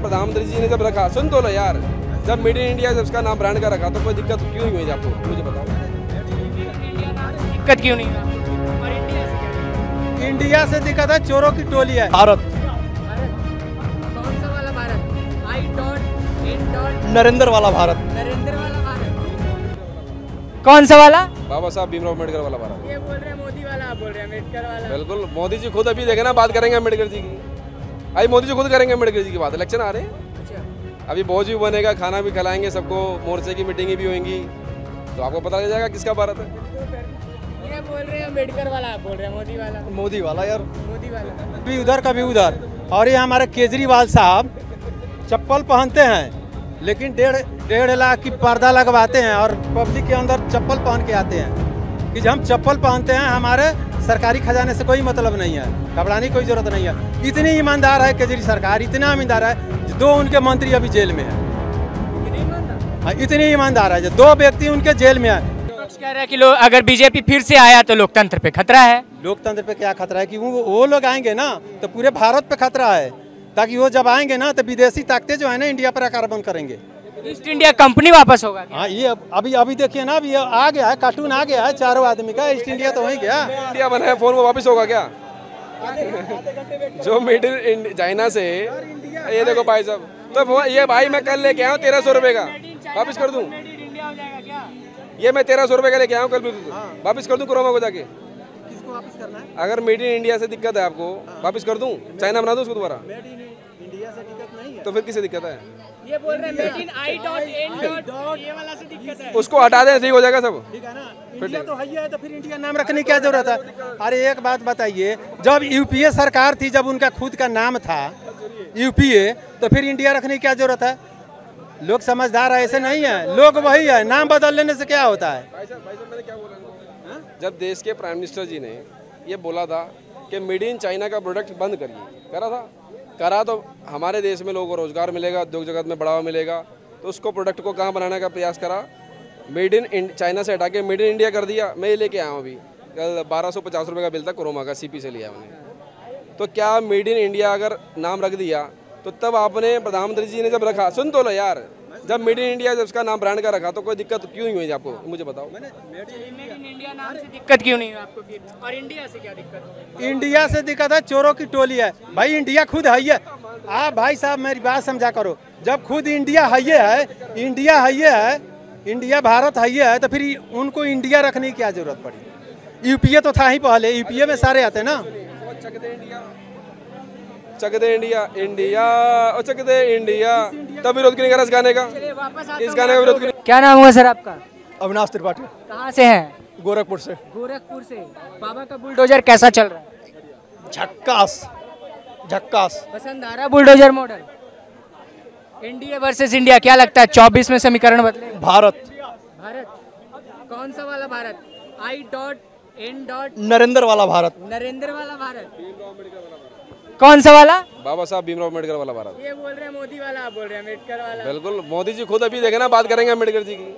प्रधानमंत्री जी ने जब रखा, सुन तो लो यार, जब मेड इन इंडिया जब उसका नाम ब्रांड का रखा तो कोई दिक्कत क्यों हुई आपको, मुझे बताओ। दिक्कत क्यों नहीं हुई? और इंडिया से क्या? इंडिया से दिक्कत है, चोरों की टोली है। भारत। कौन सा वाला भारत? I.N. नरेंद्र वाला भारत। नरेंद्र वाला भारत। कौन सा वाला? बाबा साहब भीमराव अम्बेडकर वाला भारत। ये बोल रहे हैं मोदी वाला, आप बोल रहे हैं अम्बेडकर वाला। बिल्कुल, मोदी जी खुद अभी देखे ना, बात करेंगे अम्बेडकर जी की। अभी मोदी जी खुद करेंगे अम्बेडकर जी की बात, इलेक्शन आ रहे हैं। अच्छा। अभी भोज भी बनेगा, खाना भी खिलाएंगे सबको, मोर्चे की मीटिंग भी होंगी, तो आपको पता लग जाएगा किसका भारत है। ये बोल रहे हैं अम्बेडकर वाला, आप बोल रहे हैं मोदी वाला। मोदी वाला यार। मोदी वाला। कभी उधर कभी उधर। और ये हमारे केजरीवाल साहब चप्पल पहनते हैं, लेकिन 1.5 लाख की पर्दा लगवाते हैं और पब्लिक के अंदर चप्पल पहन के आते हैं कि हम चप्पल पहनते हैं, हमारे सरकारी खजाने से कोई मतलब नहीं है, घबराने की कोई जरूरत नहीं है। इतनी ईमानदार है केजरीवाल सरकार, इतना ईमानदार है, 2 उनके मंत्री अभी जेल में है। इतनी ईमानदार है, 2 व्यक्ति उनके जेल में है। विपक्ष कह रहा है कि लोग अगर बीजेपी फिर से आया तो लोकतंत्र पे खतरा है। लोकतंत्र पे क्या खतरा है कि वो लोग आएंगे ना तो पूरे भारत पे खतरा है, ताकि वो जब आएंगे ना तो विदेशी ताकतें जो है ना इंडिया पर आक्रमण करेंगे। ईस्ट इंडिया कंपनी वापस होगा क्या? हाँ, ये अभी देखिए ना, अभी ये आ गया है, कार्टून आ गया है 4 आदमी का, ईस्ट इंडिया तो वही गया। इंडिया बना है, फोन वो वापस होगा क्या? जो मेड इन चाइना से, ये देखो भाई साहब, तो ये भाई मैं कल लेके आया हूँ 1300 रुपये का, वापस कर दूँ। ये मैं 1300 रुपये का लेके आया हूँ, कल वापस कर दूँ क्रोमा को जाके। किसको वापस करना है? अगर मेड इन इंडिया से दिक्कत है आपको, वापस कर दूँ, चाइना बना दूँ उसको दोबारा, मेड इन इंडिया से दिक्कत नहीं है। तो फिर किसे दिक्कत है? ये बोल रहे हैं मेड इन I.N. ये वाला से दिक्कत है। उसको हटा दें, ठीक हो जाएगा सब। ठीक है ना, इंडिया तो है ही है, तो फिर इंडिया नाम रखने की क्या जरूरत है? अरे एक बात बताइए, जब यूपीए सरकार थी, जब उनका खुद का नाम था यूपीए, तो फिर इंडिया रखने की क्या जरूरत है? लोग समझदार है, ऐसे नहीं है, लोग वही है, नाम बदल लेने से क्या होता है? भाई साहब मैंने क्या बोला, जब देश के प्राइम मिनिस्टर जी ने ये बोला था कि मेड इन चाइना का प्रोडक्ट बंद करिए, करा तो हमारे देश में लोगों को रोजगार मिलेगा, उद्योग जगत में बढ़ावा मिलेगा, तो उसको प्रोडक्ट को कहाँ बनाने का प्रयास करा, मेड इन चाइना से हटा के मेड इन इंडिया कर दिया। मैं ये लेके आया हूँ अभी, कल 1250 रुपये का बिल था क्रोमा का, सीपी से लिया मैंने। तो क्या मेड इन इंडिया अगर नाम रख दिया, तो तब आपने प्रधानमंत्री जी ने जब रखा, सुन तो लो यार, जब मेड इन इंडिया जब उसका नाम ब्रांड का रखा तो कोई दिक्कत क्यों हुई आपको, मुझे बताओ। मेड इन इंडिया नाम से दिक्कत क्यों नहीं हुई आपको फिर? और इंडिया से क्या दिक्कत? इंडिया से दिक्कत है, चोरों की टोली है। भाई इंडिया खुद है ही है। आप भाई साहब मेरी बात समझा करो, जब खुद इंडिया है ही है, इंडिया है ही है, इंडिया भारत है ही है, तो फिर उनको इंडिया रखने की क्या जरूरत पड़ी? यूपीए तो था ही पहले, यूपीए में सारे आते ना। चक दे इंडिया, इंडिया और चक दे इंडिया, तब विरोध क्यों नहीं करा इस गाने का? इस गाने का विरोध क्यों? क्या नाम हुआ सर आपका? अविनाश त्रिपाठी। कहाँ से हैं? गोरखपुर से। गोरखपुर से। बाबा का बुलडोजर कैसा चल रहा है? झक्कास झक्कास। पसंद आ रहा bulldozer model? NDA versus India, क्या लगता है 24 में समीकरण बदले? भारत। भारत। कौन सा वाला भारत? I.N. नरेंद्र वाला भारत। नरेंद्र वाला भारत। कौन सा वाला? बाबा साहब भीमराव अम्बेडकर वाला भारत। ये बोल रहे हैं मोदी वाला, आप बोल रहे हैं अम्बेडकर वाला। बिल्कुल, मोदी जी खुद अभी देखे ना, बात करेंगे अम्बेडकर जी की।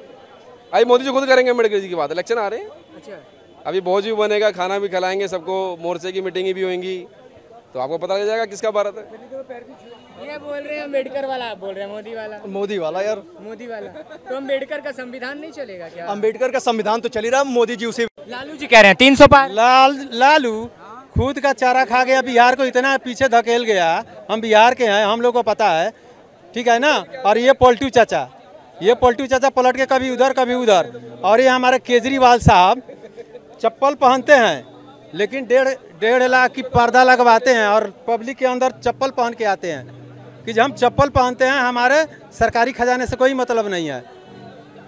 अभी मोदी जी खुद करेंगे अम्बेडकर जी की बात, इलेक्शन आ रहे हैं। अच्छा। अभी भोज भी बनेगा, खाना भी खिलाएंगे सबको, मोर्चे की मीटिंग भी होंगी, तो आपको पता लग जाएगा किसका भारत है। ये बोल रहे हैं अम्बेडकर वाला, आप बोल रहे हैं मोदी वाला। मोदी वाला यार। मोदी वाला। तो अम्बेडकर का संविधान नहीं चलेगा क्या? अम्बेडकर का संविधान तो चल ही रहा, मोदी जी उसे। लालू जी कह रहे हैं 300 पार। लालू खुद का चारा खा गया, बिहार को इतना पीछे धकेल गया। हम बिहार के हैं, हम लोग को पता है, ठीक है ना। और ये पलटू चाचा पलट के कभी उधर कभी उधर। और ये हमारे केजरीवाल साहब चप्पल पहनते हैं, लेकिन 1.5 लाख की पर्दा लगवाते हैं और पब्लिक के अंदर चप्पल पहन के आते हैं कि हम चप्पल पहनते हैं, हमारे सरकारी खजाने से कोई मतलब नहीं है।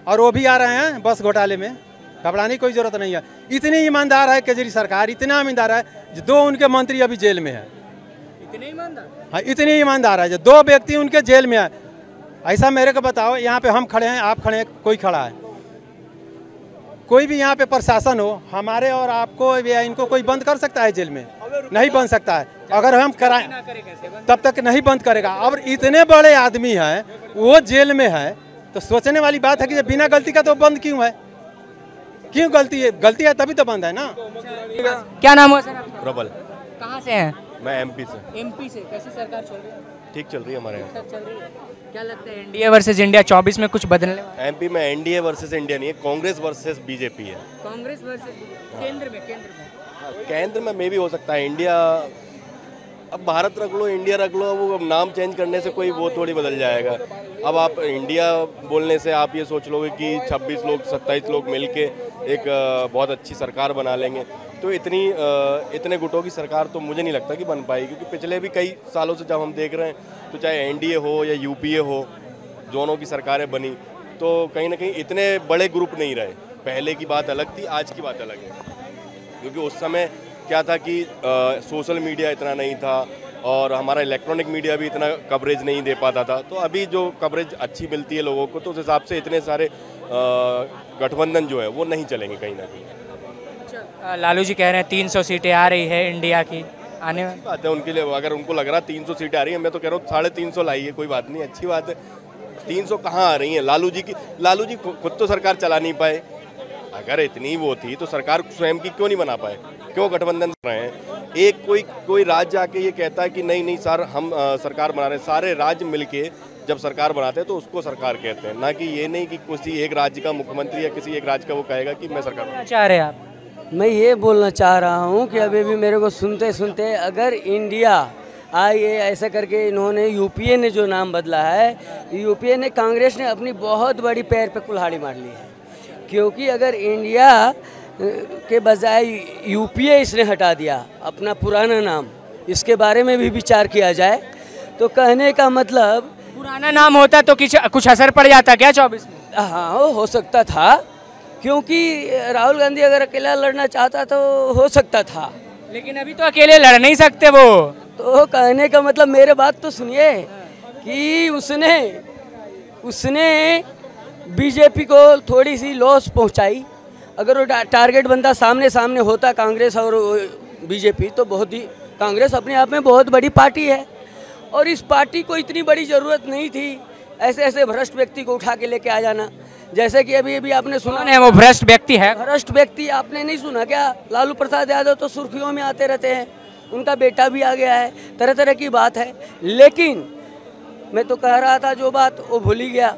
और वो भी आ रहे हैं बस घोटाले में, घबराने की कोई जरूरत नहीं है। इतनी ईमानदार है केजरीवाल सरकार, इतना ईमानदार है, 2 उनके मंत्री अभी जेल में है। इतने ईमानदार? हाँ, इतनी ईमानदार है, 2 व्यक्ति उनके जेल में है। ऐसा मेरे को बताओ, यहाँ पे हम खड़े हैं, आप खड़े हैं, कोई खड़ा है, कोई भी यहाँ पे प्रशासन हो, हमारे और आपको या इनको कोई बंद कर सकता है जेल में? नहीं बन सकता है। अगर हम कराएं तब तक नहीं बंद करेगा। अब इतने बड़े आदमी हैं, वो जेल में है, तो सोचने वाली बात है कि बिना गलती का तो बंद क्यों है? क्यों गलती है? गलती है तभी तो बंद है ना। क्या नाम हुआ सर आपका? प्रबल। कहाँ से हैं? मैं एमपी से। एमपी से कैसी सरकार चल रही है? ठीक चल रही है हमारे यहाँ। चल रही है। क्या लगता है एनडीए वर्सेस इंडिया 24 में कुछ बदलने वाला है? एमपी में एनडीए वर्सेस इंडिया नहीं है, कांग्रेस वर्सेस बीजेपी है। कांग्रेस वर्सेस केंद्र में केंद्र में मे भी हो सकता है। इंडिया, अब भारत रख लो, इंडिया रख लो, वो अब नाम चेंज करने से कोई वो थोड़ी बदल जाएगा। अब आप इंडिया बोलने से आप ये सोच लोगे कि 26 लोग 27 लोग मिलके एक बहुत अच्छी सरकार बना लेंगे, तो इतने गुटों की सरकार तो मुझे नहीं लगता कि बन पाएगी। क्योंकि पिछले भी कई सालों से जब हम देख रहे हैं, तो चाहे एनडीए हो या यूपीए हो, दोनों की सरकारें बनी तो कहीं ना कहीं इतने बड़े ग्रुप नहीं रहे। पहले की बात अलग थी, आज की बात अलग है। क्योंकि उस समय क्या था कि सोशल मीडिया इतना नहीं था और हमारा इलेक्ट्रॉनिक मीडिया भी इतना कवरेज नहीं दे पाता था। तो अभी जो कवरेज अच्छी मिलती है लोगों को, तो उस हिसाब से इतने सारे गठबंधन जो है वो नहीं चलेंगे कहीं ना कहीं। लालू जी कह रहे हैं 300 सीटें आ रही है इंडिया की आने वाली। बात है उनके लिए, अगर उनको लग रहा 300 सीटें आ रही है, मैं तो कह रहा हूँ 350 लाइए, कोई बात नहीं, अच्छी बात है। 300 कहाँ आ रही हैं? लालू जी खुद तो सरकार चला नहीं पाए। अगर इतनी वो थी तो सरकार स्वयं की क्यों नहीं बना पाए? क्यों गठबंधन कर रहे हैं? एक कोई राज्य आके ये कहता है कि नहीं सर हम सरकार बना रहे हैं। सारे राज्य मिलके जब सरकार बनाते हैं तो उसको सरकार कहते हैं, ना कि ये नहीं कि किसी एक राज्य का मुख्यमंत्री या किसी एक राज्य का वो कहेगा कि मैं सरकार क्या चाह रहे हैं आप? मैं ये बोलना चाह रहा हूँ कि अभी भी मेरे को सुनते सुनते अगर इंडिया ये ऐसा करके इन्होंने यूपीए ने जो नाम बदला है, यूपीए ने, कांग्रेस ने अपनी बहुत बड़ी पैर पे कुल्हाड़ी मार ली है। क्योंकि अगर इंडिया के बजाय यूपीए इसने हटा दिया, अपना पुराना नाम, इसके बारे में भी विचार किया जाए तो कहने का मतलब पुराना नाम होता तो कुछ असर पड़ जाता क्या 24 में? हाँ, हो सकता था। क्योंकि राहुल गांधी अगर अकेला लड़ना चाहता तो हो सकता था, लेकिन अभी तो अकेले लड़ नहीं सकते वो। तो कहने का मतलब, मेरे बात तो सुनिए, कि उसने बीजेपी को थोड़ी सी लॉस पहुंचाई। अगर वो टारगेट बंदा सामने होता कांग्रेस और बीजेपी, तो कांग्रेस अपने आप में बहुत बड़ी पार्टी है और इस पार्टी को इतनी बड़ी ज़रूरत नहीं थी ऐसे भ्रष्ट व्यक्ति को उठा के लेके आ जाना। जैसे कि अभी आपने सुना है वो भ्रष्ट व्यक्ति है। भ्रष्ट व्यक्ति आपने नहीं सुना क्या? लालू प्रसाद यादव तो सुर्खियों में आते रहते हैं, उनका बेटा भी आ गया है, तरह तरह की बात है। लेकिन मैं तो कह रहा था जो बात, वो भूल ही गया।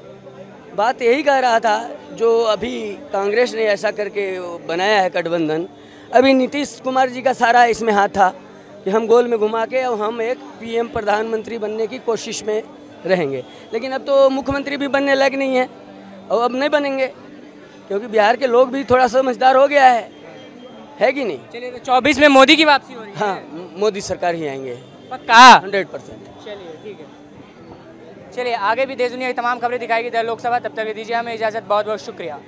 बात यही कह रहा था जो अभी कांग्रेस ने ऐसा करके बनाया है गठबंधन, अभी नीतीश कुमार जी का सारा इसमें हाथ था कि हम गोल में घुमा के और हम एक पीएम प्रधानमंत्री बनने की कोशिश में रहेंगे। लेकिन अब तो मुख्यमंत्री भी बनने लायक नहीं है और अब नहीं बनेंगे, क्योंकि बिहार के लोग भी थोड़ा समझदार हो गया है कि नहीं? चलिए, तो 24 में मोदी की वापसी हो रही है। हाँ, मोदी सरकार ही आएंगे पक्का 100%। चलिए ठीक है। चलिए, आगे भी देश दुनिया की तमाम खबरें दिखाएगी लोकसभा। तब तक दीजिए हमें इजाज़त। बहुत बहुत शुक्रिया।